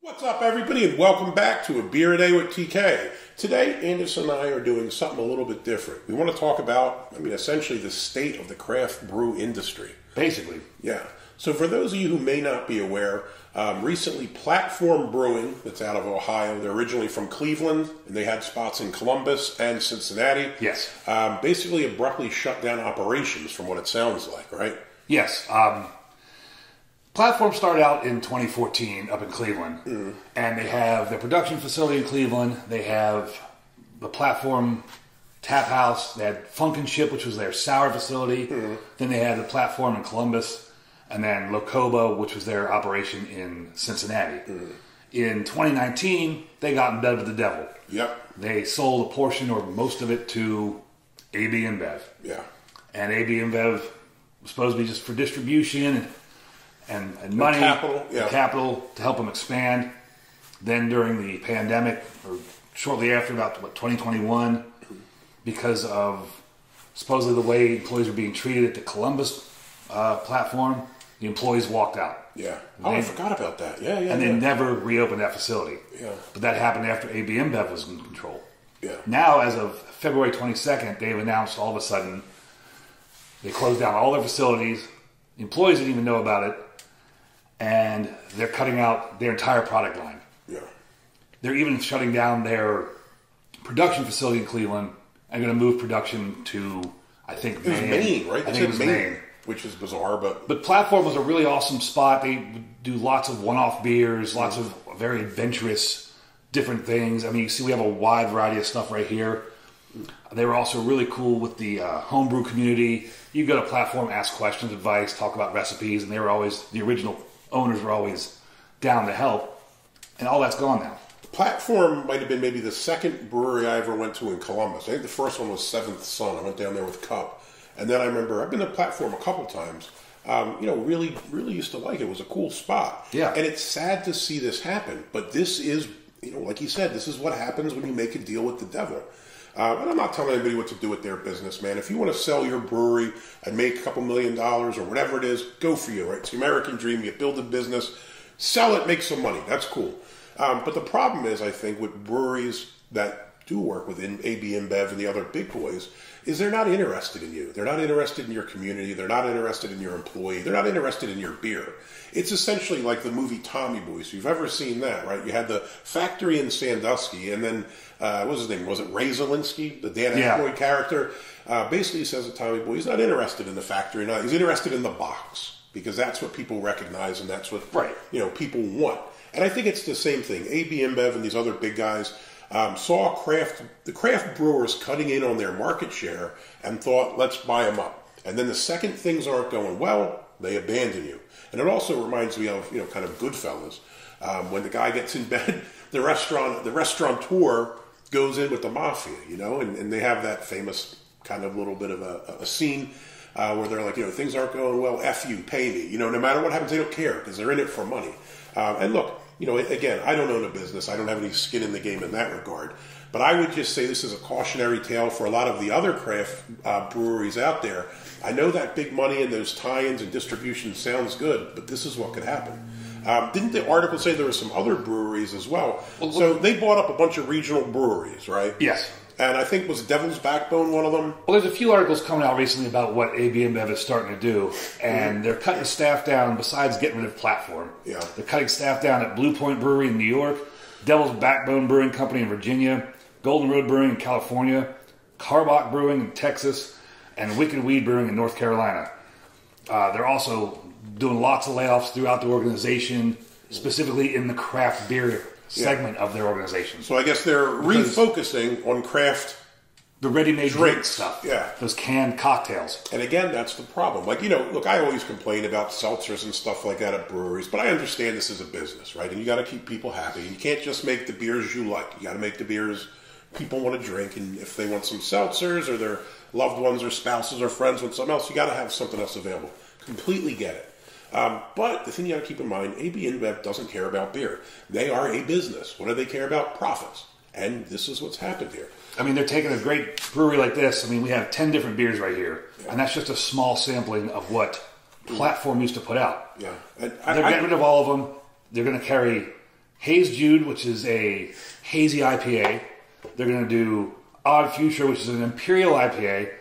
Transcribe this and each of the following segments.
What's up, everybody, and welcome back to A Beer a Day with TK. Today, Anderson and I are doing something a little bit different. We want to talk about, essentially the state of the craft brew industry. Basically. Yeah. So for those of you who may not be aware, recently Platform Brewing, that's out of Ohio, they're originally from Cleveland, and they had spots in Columbus and Cincinnati. Yes. Basically abruptly shut down operations, from what it sounds like, right? Yes. Platform started out in 2014 up in Cleveland, and they have their production facility in Cleveland. They have the Platform Tap House. They had Funk and Ship, which was their sour facility. Then they had the Platform in Columbus, and then Locobo, which was their operation in Cincinnati. In 2019, they got in bed with the devil. Yep. They sold a portion or most of it to AB-InBev. Yeah. And AB-InBev was supposed to be just for distribution and money, capital to help them expand. Then during the pandemic, or shortly after, about 2021, because of supposedly the way employees were being treated at the Columbus platform, the employees walked out. Yeah. I forgot about that. Yeah. And they never reopened that facility. Yeah. But that happened after AB-InBev was in control. Yeah. Now, as of February 22nd, they've announced all of a sudden they closed down all their facilities. The employees didn't even know about it. And they're cutting out their entire product line. Yeah. They're even shutting down their production facility in Cleveland and going to move production to, I think, Maine. It was Maine, right? I think it was Maine. Which is bizarre, but... But Platform was a really awesome spot. They do lots of one-off beers, lots of very adventurous, different things. I mean, you see we have a wide variety of stuff right here. They were also really cool with the homebrew community. You go to Platform, ask questions, advice, talk about recipes, and they were always, the original owners were always down to help. And all that's gone now. Platform might have been maybe the second brewery I ever went to in Columbus. I think the first one was Seventh Son. I went down there with Cup. And then I remember, I've been to Platform a couple times. Really used to like it. It was a cool spot. Yeah. And it's sad to see this happen. But this is, like you said, this is what happens when you make a deal with the devil. And I'm not telling anybody what to do with their business, man. If you want to sell your brewery and make a couple $1 million or whatever it is, go for you, right? It's the American dream. You build a business, sell it, make some money. That's cool. But the problem is, I think, with breweries that do work within AB-InBev and the other big boys, is they're not interested in you. They're not interested in your community. They're not interested in your employee. They're not interested in your beer. It's essentially like the movie Tommy Boy. So you've ever seen that, right? You had the factory in Sandusky, and then, what was his name? Was it Ray Zielinski, the Dan Aykroyd character? Basically, he says to Tommy Boy, he's not interested in the factory. He's interested in the box, because that's what people recognize, and that's what people want. And I think it's the same thing. AB-InBev and these other big guys saw the craft brewers cutting in on their market share and thought, let's buy them up. And then the second things aren't going well, they abandon you. And it also reminds me of, kind of Goodfellas. When the guy gets in bed, the restaurateur goes in with the mafia, and they have that famous kind of little bit of a scene where they're like, things aren't going well, F you, pay me. No matter what happens, they don't care because they're in it for money. And look, again, I don't own a business. I don't have any skin in the game in that regard. But I would just say this is a cautionary tale for a lot of the other craft breweries out there. I know that big money and those tie-ins and distribution sounds good, but this is what could happen. Didn't the article say there were some other breweries as well? So they bought up a bunch of regional breweries, right? Yes. And I think was Devil's Backbone one of them? Well, there's a few articles coming out recently about what AB-InBev is starting to do, and they're cutting staff down besides getting rid of Platform. Yeah. They're cutting staff down at Blue Point Brewery in New York, Devil's Backbone Brewing Company in Virginia, Golden Road Brewing in California, Carbach Brewing in Texas, and Wicked Weed Brewing in North Carolina. They're also doing lots of layoffs throughout the organization, specifically in the craft beer segment of their organization. So I guess they're refocusing on craft, the ready-made drinks stuff. Yeah. Those canned cocktails. And again, that's the problem. Like, look, I always complain about seltzers and stuff like that at breweries, but I understand this is a business, right? And you got to keep people happy. You can't just make the beers you like. You got to make the beers people want to drink, and if they want some seltzers or their loved ones or spouses or friends want something else, you got to have something else available. Completely get it. But the thing you got to keep in mind, AB-InBev doesn't care about beer. They are a business. What do they care about? Profits. And this is what's happened here. I mean, they're taking a great brewery like this. I mean, we have 10 different beers right here. Yeah. And that's just a small sampling of what Platform used to put out. Yeah. They're getting rid of all of them. They're going to carry Haze Jude, which is a hazy IPA. They're going to do Odd Future, which is an Imperial IPA.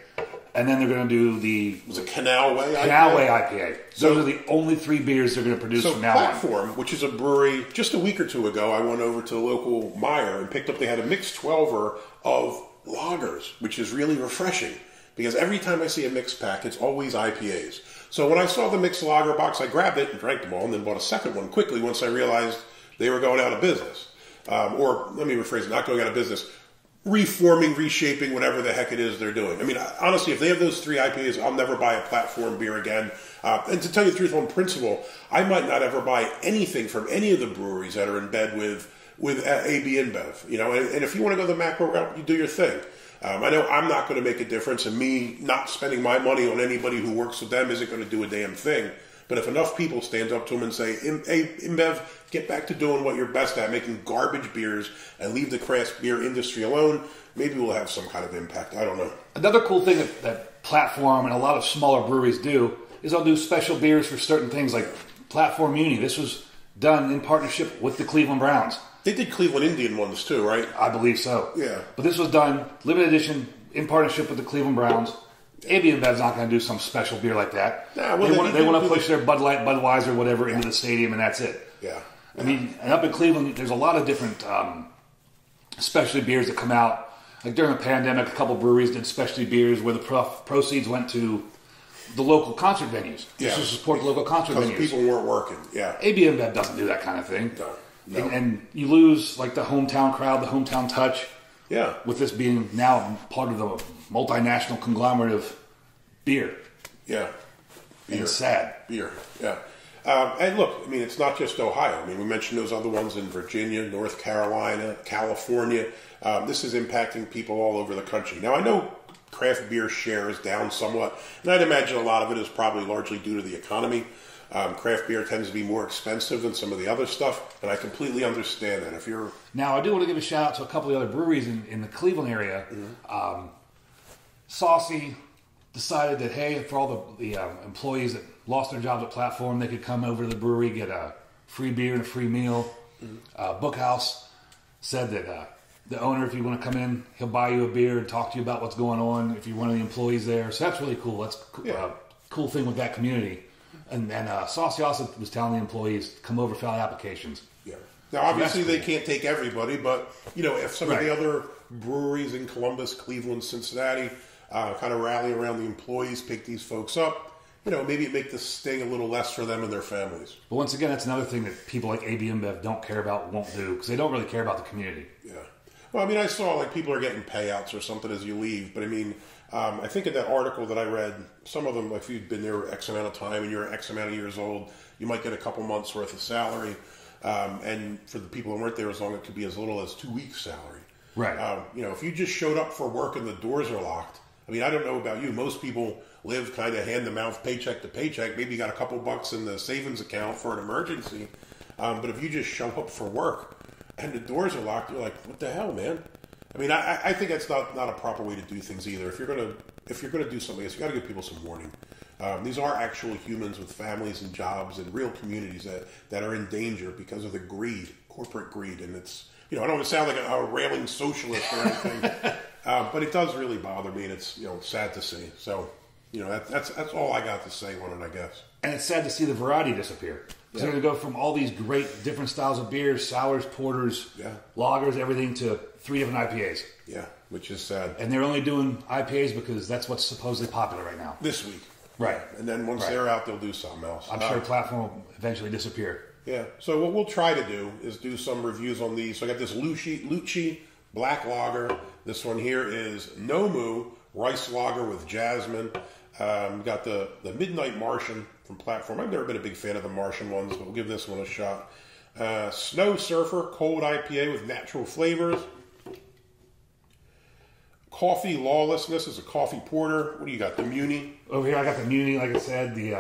And then they're going to do the... Was it Canal Way IPA? Canal Way IPA. Those are the only 3 beers they're going to produce from now on. So Platform, which is a brewery, just a week or two ago, I went over to the local Meijer and picked up, they had a mixed 12er of lagers, which is really refreshing. Because every time I see a mixed pack, it's always IPAs. So when I saw the mixed lager box, I grabbed it and drank them all, and then bought a second one quickly once I realized they were going out of business. Or, let me rephrase it, not going out of business, reforming, reshaping, whatever the heck it is they're doing. I mean, honestly, if they have those 3 IPAs, I'll never buy a Platform beer again. And to tell you the truth, on principle, I might not ever buy anything from any of the breweries that are in bed with AB-InBev. You know, and if you want to go the macro route, you do your thing. I know I'm not going to make a difference, and me not spending my money on anybody who works with them isn't going to do a damn thing. But if enough people stand up to them and say, hey, InBev, get back to doing what you're best at, making garbage beers, and leave the craft beer industry alone, maybe we'll have some kind of impact. I don't know. Another cool thing that Platform and a lot of smaller breweries do is they'll do special beers for certain things, like Platform Uni. This was done in partnership with the Cleveland Browns. They did Cleveland Indian ones too, right? I believe so. Yeah. But this was done, limited edition, in partnership with the Cleveland Browns. AB-InBev's not going to do some special beer like that. Nah, well, they want to push their Bud Light, Budweiser, whatever, into the stadium, and that's it. Yeah. I mean, and up in Cleveland, there's a lot of different specialty beers that come out. Like during the pandemic, a couple breweries did specialty beers where the proceeds went to the local concert venues. Yeah. Just to support the local concert venues. Because people weren't working, yeah. AB-InBev doesn't do that kind of thing. No. And you lose like the hometown crowd, the hometown touch. Yeah. With this being now part of the multinational conglomerate of beer. Yeah. Beer. And sad. Beer, yeah. And look, I mean, it's not just Ohio. I mean, we mentioned those other ones in Virginia, North Carolina, California. This is impacting people all over the country. Now, I know craft beer share is down somewhat, and I'd imagine a lot of it is probably largely due to the economy. Craft beer tends to be more expensive than some of the other stuff, and I completely understand that. If you're Now, I do want to give a shout out to a couple of the other breweries in the Cleveland area. Mm-hmm. Saucy decided that, hey, for all the employees that lost their jobs at Platform, they could come over to the brewery, get a free beer and a free meal. Mm-hmm. Bookhouse said that the owner, if you want to come in, he'll buy you a beer and talk to you about what's going on if you're one of the employees there. So that's really cool. That's a cool thing with that community. And Saucy also was telling the employees to come over, fill out applications. Yeah. Now, obviously, they can't take everybody, but, you know, if some of the other breweries in Columbus, Cleveland, Cincinnati kind of rally around the employees, pick these folks up, you know, maybe it make the sting a little less for them and their families. But once again, that's another thing that people like AB-InBev don't care about, won't do, because they don't really care about the community. Yeah. Well, I mean, I saw, like, people are getting payouts or something as you leave, but I mean, I think in that article that I read, some of them, like if you've been there X amount of time and you're X amount of years old, you might get a couple months worth of salary. And for the people who weren't there as long, it could be as little as 2 weeks' salary. Right. You know, if you just showed up for work and the doors are locked, I mean, I don't know about you. Most people live kind of hand-to-mouth, paycheck to paycheck. Maybe you got a couple bucks in the savings account for an emergency. But if you just show up for work and the doors are locked, you're like, what the hell, man? I mean, I think that's not a proper way to do things either. If you're gonna do something, you got to give people some warning. These are actual humans with families and jobs and real communities that are in danger because of the greed, corporate greed, and it's, you know, I don't want to sound like a railing socialist or anything, but it does really bother me, and it's, you know, sad to see. So, you know, that's all I got to say on it, I guess. And it's sad to see the variety disappear. Because they're going to go from all these great different styles of beers, sours, porters, lagers, everything, to 3 different IPAs. Yeah, which is sad. And they're only doing IPAs because that's what's supposedly popular right now. This week. Right. And then once they're out, they'll do something else. I'm sure Platform will eventually disappear. Yeah. So what we'll try to do is do some reviews on these. So I got this Lucci Black Lager. This one here is Nomu Rice Lager with Jasmine. We got the Midnight Martian from Platform. I've never been a big fan of the Martian ones, but we'll give this one a shot. Snow Surfer Cold IPA with natural flavors. Coffee Lawlessness is a coffee porter. What do you got? The Muni? Over here I got the Muni, like I said, the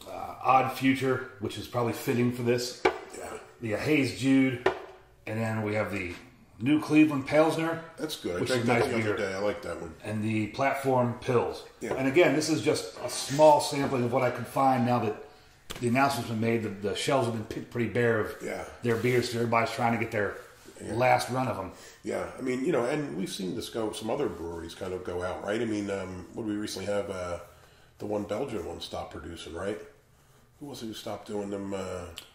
Odd Future, which is probably fitting for this. Yeah. The Haze Jude, and then we have the New Cleveland Pilsner. That's good. I which drank is that nice the other beer. day. I like that one. And the Platform Pils. Yeah. And again, this is just a small sampling of what I could find now that the announcement's been made, the shelves have been picked pretty bare of their beers, so everybody's trying to get their last run of them. Yeah, I mean, you know, and we've seen this go, some other breweries kind of go out, right? I mean, what did we recently have? The one Belgian one stopped producing, right? Who was it who stopped doing them?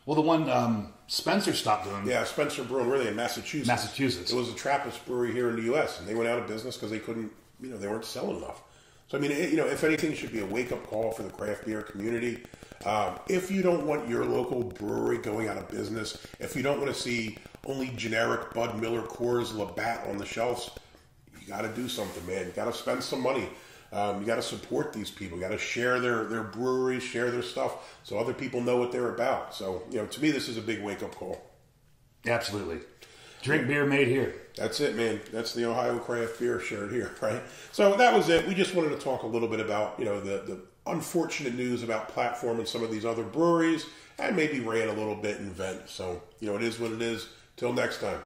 Well, the one Spencer stopped doing. Yeah, Spencer Brewing, really, in Massachusetts. Massachusetts. It was a Trappist brewery here in the U.S., and they went out of business because they couldn't, you know, they weren't selling enough. So, I mean, you know, if anything, it should be a wake-up call for the craft beer community. If you don't want your local brewery going out of business, if you don't want to see only generic Bud Miller, Coors, Labatt on the shelves, you got to do something, man. You got to spend some money. You got to support these people. You got to share their breweries, share their stuff, so other people know what they're about. So, you know, to me, this is a big wake-up call. Absolutely. Drink beer made here. That's it, man. That's the Ohio craft beer shared here, right? So that was it. We just wanted to talk a little bit about, you know, the unfortunate news about Platform and some of these other breweries, and maybe ran a little bit in vent. So, you know, it is what it is. Till next time.